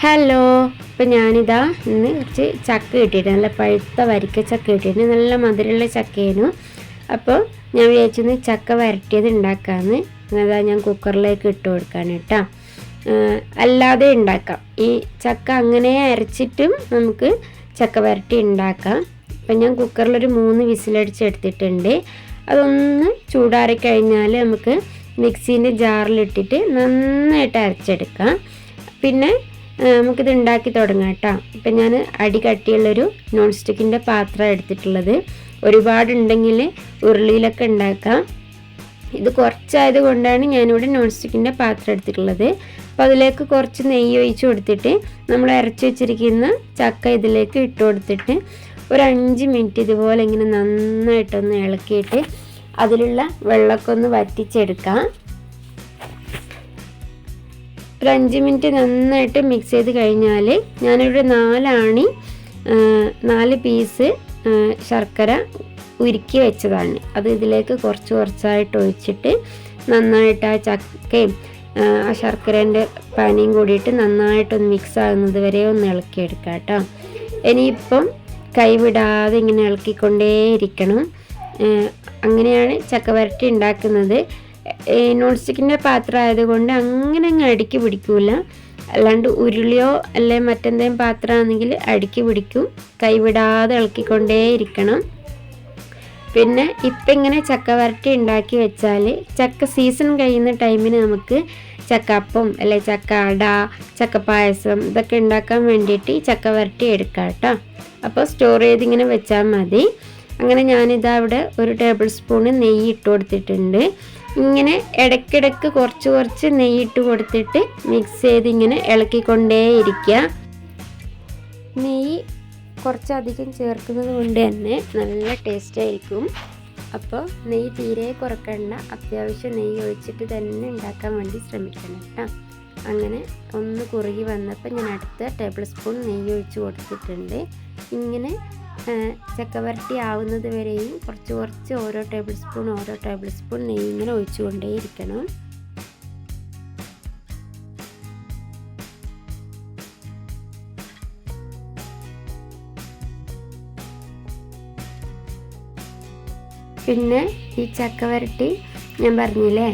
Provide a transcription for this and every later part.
Hello, ഇപ്പം ഞാനിതാ ഇന്ന് കുറച്ച് ചക്ക കിട്ടിയിട്ട് നല്ല പഴുത്ത വരിക്ക ചക്ക കിട്ടിയിട്ട് നല്ല മധുരമുള്ള ചക്കയേനു. അപ്പോൾ ഞാൻ വിചാരിച്ചു ചക്ക വരട്ടിയത് ഉണ്ടാക്കാമെന്ന്. അതാ ഞാൻ കുക്കറിലേക്ക് ഇട്ട് കൊടുക്കാൻ കേട്ടോ. അല്ലാതെ ഉണ്ടാക്കാം, ഈ ചക്ക അങ്ങനെ അരച്ചിട്ടും നമുക്ക് ചക്ക വരട്ടി ഉണ്ടാക്കാം. അപ്പം ഞാൻ കുക്കറിലൊരു 3 വിസിലടിച്ചെടുത്തിട്ടുണ്ട്. അതൊന്ന് ചൂടാറി കഴിഞ്ഞാൽ നമുക്ക് മിക്സീൻ്റെ ജാറിലിട്ടിട്ട് നന്നായിട്ട് അരച്ചെടുക്കാം. പിന്നെ നമുക്കിത് ഉണ്ടാക്കി തുടങ്ങാം കേട്ടോ. ഇപ്പം ഞാൻ അടി കട്ടിയുള്ളൊരു നോൺ സ്റ്റിക്കിൻ്റെ പാത്രം എടുത്തിട്ടുള്ളത്. ഒരുപാടുണ്ടെങ്കിൽ ഉരുളിയിലൊക്കെ ഉണ്ടാക്കാം. ഇത് കുറച്ചായത് കൊണ്ടാണ് ഞാനിവിടെ നോൺ സ്റ്റിക്കിൻ്റെ പാത്രം എടുത്തിട്ടുള്ളത്. അപ്പോൾ അതിലേക്ക് കുറച്ച് നെയ്യ് ഒഴിച്ച് കൊടുത്തിട്ട് നമ്മൾ അരച്ച് വെച്ചിരിക്കുന്ന ചക്ക ഇതിലേക്ക് ഇട്ട് കൊടുത്തിട്ട് ഒരു 5 മിനിറ്റ് ഇതുപോലെ ഇങ്ങനെ നന്നായിട്ടൊന്ന് ഇളക്കിയിട്ട് അതിലുള്ള വെള്ളമൊക്കെ ഒന്ന് വറ്റിച്ചെടുക്കാം. ഒരു 5 മിനിറ്റ് നന്നായിട്ട് മിക്സ് ചെയ്ത് കഴിഞ്ഞാൽ ഞാനിവിടെ 4 പീസ് ശർക്കര ഉരുക്കി വെച്ചതാണ്. അത് ഇതിലേക്ക് കുറച്ചായിട്ട് ഒഴിച്ചിട്ട് നന്നായിട്ട് ആ ചക്കയും ആ ശർക്കരേൻ്റെ പാനിയും കൂടിയിട്ട് നന്നായിട്ടൊന്ന് മിക്സ് ആകുന്നത് വരെ ഒന്ന് ഇളക്കിയെടുക്കാം കേട്ടോ. ഇനിയിപ്പം കൈവിടാതെ ഇങ്ങനെ ഇളക്കിക്കൊണ്ടേയിരിക്കണം. അങ്ങനെയാണ് ചക്ക വരട്ടി ഉണ്ടാക്കുന്നത്. നോൺ സ്റ്റിക്കിൻ്റെ പാത്രം ആയതുകൊണ്ട് അങ്ങനെ അങ്ങ് അടുക്കി പിടിക്കില്ല. അല്ലാണ്ട് ഉരുളിയോ അല്ലെ മറ്റെന്തെങ്കിലും പാത്രമാണെങ്കിൽ അടുക്കി പിടിക്കും. കൈവിടാതെ ഇളക്കിക്കൊണ്ടേയിരിക്കണം. പിന്നെ ഇപ്പം ഇങ്ങനെ ചക്ക വരട്ടി ഉണ്ടാക്കി വെച്ചാൽ ചക്ക സീസൺ കഴിയുന്ന ടൈമിന് നമുക്ക് ചക്കപ്പം അല്ലെ ചക്ക അട, ചക്ക പായസം ഇതൊക്കെ ഉണ്ടാക്കാൻ വേണ്ടിയിട്ട് ഈ ചക്ക വരട്ടി എടുക്കാം കേട്ടോ. അപ്പോൾ സ്റ്റോർ ചെയ്തിങ്ങനെ വെച്ചാൽ മതി. അങ്ങനെ ഞാനിതാ ഇവിടെ 1 ടേബിൾ സ്പൂണ് നെയ്യ് ഇട്ട് കൊടുത്തിട്ടുണ്ട്. ഇങ്ങനെ ഇടയ്ക്കിടയ്ക്ക് കുറച്ച് നെയ്യിട്ട് കൊടുത്തിട്ട് മിക്സ് ചെയ്ത് ഇങ്ങനെ ഇളക്കിക്കൊണ്ടേയിരിക്കുക. നെയ്യ് കുറച്ചധികം ചേർക്കുന്നത് കൊണ്ട് തന്നെ നല്ല ടേസ്റ്റ് ആയിരിക്കും. അപ്പോൾ നെയ്യ് തീരെ കുറക്കണ്ട, അത്യാവശ്യം നെയ്യ് ഒഴിച്ചിട്ട് തന്നെ ഉണ്ടാക്കാൻ വേണ്ടി ശ്രമിക്കണം കേട്ടോ. അങ്ങനെ ഒന്ന് കുറുകി വന്നപ്പോൾ ഞാൻ അടുത്ത ടേബിൾ സ്പൂൺ നെയ്യ് ഒഴിച്ച് കൊടുത്തിട്ടുണ്ട്. ഇങ്ങനെ ചക്ക വരട്ടി ആവുന്നത് വരെയും കുറച്ച് ഓരോ ടേബിൾ സ്പൂൺ നെയ്യ് ഇങ്ങനെ ഒഴിച്ചു കൊണ്ടേയിരിക്കണം. പിന്നെ ഈ ചക്ക വരട്ടി ഞാൻ പറഞ്ഞില്ലേ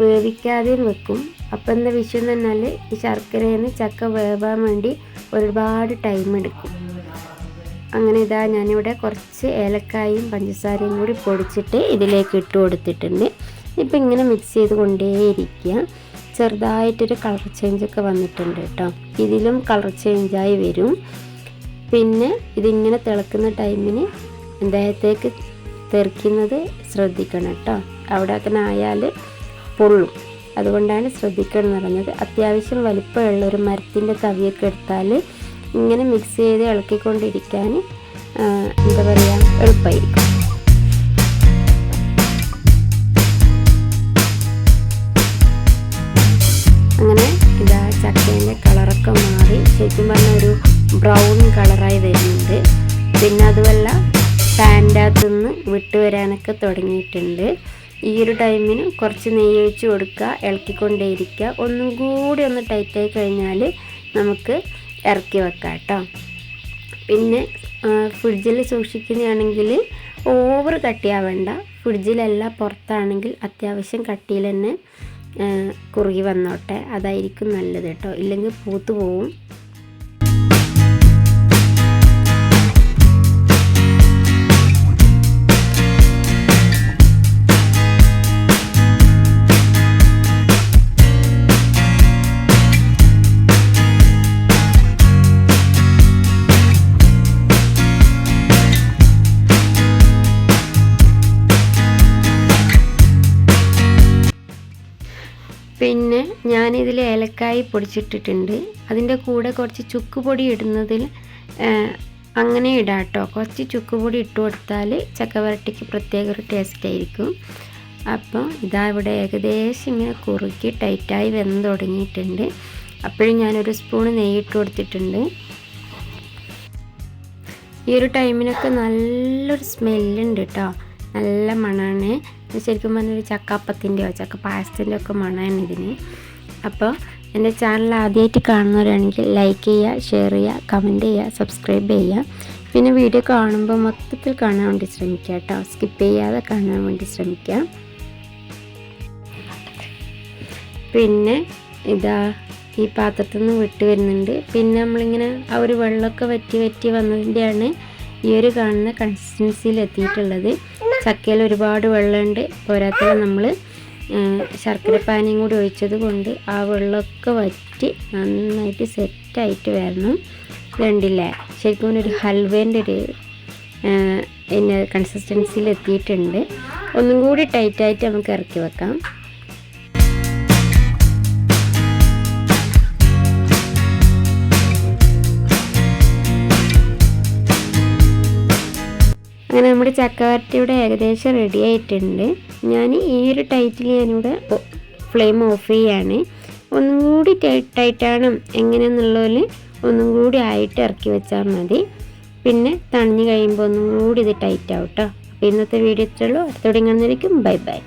വേവിക്കാതെയും വെക്കും. അപ്പം എന്താ വിഷയം എന്ന് പറഞ്ഞാൽ ഈ ശർക്കരയിൽ നിന്ന് ചക്ക വേവാൻ വേണ്ടി ഒരുപാട് ടൈം എടുക്കും. അങ്ങനെ ഇതാ ഞാനിവിടെ കുറച്ച് ഏലക്കായും പഞ്ചസാരയും കൂടി പൊടിച്ചിട്ട് ഇതിലേക്ക് ഇട്ട് കൊടുത്തിട്ടുണ്ട്. ഇപ്പം ഇങ്ങനെ മിക്സ് ചെയ്ത് കൊണ്ടേയിരിക്കുക. ചെറുതായിട്ടൊരു കളർ ചേഞ്ചൊക്കെ വന്നിട്ടുണ്ട് കേട്ടോ. ഇതിലും കളർ ചേഞ്ചായി വരും. പിന്നെ ഇതിങ്ങനെ തിളക്കുന്ന ടൈമിന് ദേഹത്തേക്ക് തെറിക്കുന്നത് ശ്രദ്ധിക്കണം കേട്ടോ. അവിടെ അങ്ങനെ ആയാൽ പൊള്ളും. അതുകൊണ്ടാണ് ശ്രദ്ധിക്കണം എന്ന് പറഞ്ഞത്. അത്യാവശ്യം വലിപ്പമുള്ളൊരു മരത്തിൻ്റെ തവിയൊക്കെ എടുത്താൽ ഇങ്ങനെ മിക്സ് ചെയ്ത് ഇളക്കിക്കൊണ്ടിരിക്കാൻ എന്താ പറയുക എളുപ്പമായിരിക്കും. അങ്ങനെ ഇതാ ചക്കേൻ്റെ കളറൊക്കെ മാറി ശരിക്കും പറഞ്ഞാൽ ഒരു ബ്രൗൺ കളറായി വരുന്നുണ്ട്. പിന്നെ അതുമല്ല പാൻ്റെ അകത്തുനിന്ന് വിട്ട് വരാനൊക്കെ തുടങ്ങിയിട്ടുണ്ട്. ഈ ഒരു ടൈമിന് കുറച്ച് നെയ്യ് ഒഴിച്ച് കൊടുക്കുക, ഇളക്കിക്കൊണ്ടേയിരിക്കുക. ഒന്നും കൂടി ഒന്ന് ടൈറ്റായി കഴിഞ്ഞാൽ നമുക്ക് ഇറക്കി വെക്കാം കേട്ടോ. പിന്നെ ഫ്രിഡ്ജിൽ സൂക്ഷിക്കുന്നതാണെങ്കിൽ ഓവർ കട്ടിയാവേണ്ട. ഫ്രിഡ്ജിലല്ല പുറത്താണെങ്കിൽ അത്യാവശ്യം കട്ടിയിൽ തന്നെ കുറുകി വന്നോട്ടെ, അതായിരിക്കും നല്ലത് കേട്ടോ. ഇല്ലെങ്കിൽ പൂത്ത് പോവും. പിന്നെ ഞാനിതിൽ ഏലക്കായി പൊടിച്ചിട്ടിട്ടുണ്ട്. അതിൻ്റെ കൂടെ കുറച്ച് ചുക്കുപൊടി ഇടുന്നതിൽ അങ്ങനെ ഇടാം കേട്ടോ. കുറച്ച് ചുക്കുപൊടി ഇട്ട് കൊടുത്താൽ ചക്ക വരട്ടിക്ക് പ്രത്യേക ഒരു ടേസ്റ്റ് ആയിരിക്കും. അപ്പോൾ ഇതാ ഇവിടെ ഏകദേശം ഇങ്ങനെ കുറുക്കി ടൈറ്റായി വെന്ന് തുടങ്ങിയിട്ടുണ്ട്. അപ്പോഴും ഞാനൊരു സ്പൂൺ നെയ്യിട്ട് കൊടുത്തിട്ടുണ്ട്. ഈ ഒരു ടൈമിനൊക്കെ നല്ലൊരു സ്മെല്ലുണ്ട് കേട്ടോ. നല്ല മണമാണ്. ശരിക്കും പറഞ്ഞൊരു ചക്കപ്പത്തിൻ്റെയോ ചക്ക പായസത്തിൻ്റെ ഒക്കെ മണമാണ് ഇതിന്. അപ്പോൾ എൻ്റെ ചാനൽ ആദ്യമായിട്ട് കാണുന്നവരാണെങ്കിൽ ലൈക്ക് ചെയ്യുക, ഷെയർ ചെയ്യുക, കമൻറ്റ് ചെയ്യുക, സബ്സ്ക്രൈബ് ചെയ്യുക. പിന്നെ വീഡിയോ കാണുമ്പോൾ മൊത്തത്തിൽ കാണാൻ വേണ്ടി ശ്രമിക്കുക കേട്ടോ, സ്കിപ്പ് ചെയ്യാതെ കാണാൻ വേണ്ടി ശ്രമിക്കുക. പിന്നെ ഇതാ ഈ പാത്രത്തിൽ നിന്ന് വിട്ട് വരുന്നുണ്ട്. പിന്നെ നമ്മളിങ്ങനെ ആ ഒരു വെള്ളമൊക്കെ വറ്റി വന്നതിൻ്റെയാണ് ഈ ഒരു കാണുന്ന കൺസിസ്റ്റൻസിയിൽ എത്തിയിട്ടുള്ളത്. ചക്കയിൽ ഒരുപാട് വെള്ളമുണ്ട്. പോരാത്തത് നമ്മൾ ശർക്കര പാനിയും കൂടി ഒഴിച്ചത് കൊണ്ട് ആ വെള്ളമൊക്കെ വറ്റി നന്നായിട്ട് സെറ്റായിട്ട് വരണം. ഇതുണ്ടില്ലേ, ശരിക്കും ഒരു ഹൽവേൻ്റെ ഒരു പിന്നെ കൺസിസ്റ്റൻസിയിൽ എത്തിയിട്ടുണ്ട്. ഒന്നും കൂടി ടൈറ്റായിട്ട് നമുക്ക് ഇറക്കി വെക്കാം. അങ്ങനെ നമ്മുടെ ചക്കവരട്ടി ഇവിടെ ഏകദേശം റെഡി ആയിട്ടുണ്ട്. ഞാൻ ഈ ഒരു ടൈറ്റിൽ ഞാനിവിടെ ഫ്ലെയിം ഓഫ് ചെയ്യാണ്. ഒന്നും കൂടി ടൈറ്റാണ് എങ്ങനെയെന്നുള്ളതിൽ ഒന്നും കൂടി ആയിട്ട് ഇറക്കി വെച്ചാൽ മതി. പിന്നെ തണിഞ്ഞ് കഴിയുമ്പോൾ ഒന്നും കൂടി ഇത് ടൈറ്റ് ആവും കേട്ടോ. അപ്പോൾ ഇന്നത്തെ വീഡിയോ ഇത്രയുള്ളൂ. അടുത്തോടെ കാണുന്നതായിരിക്കും. Bye by.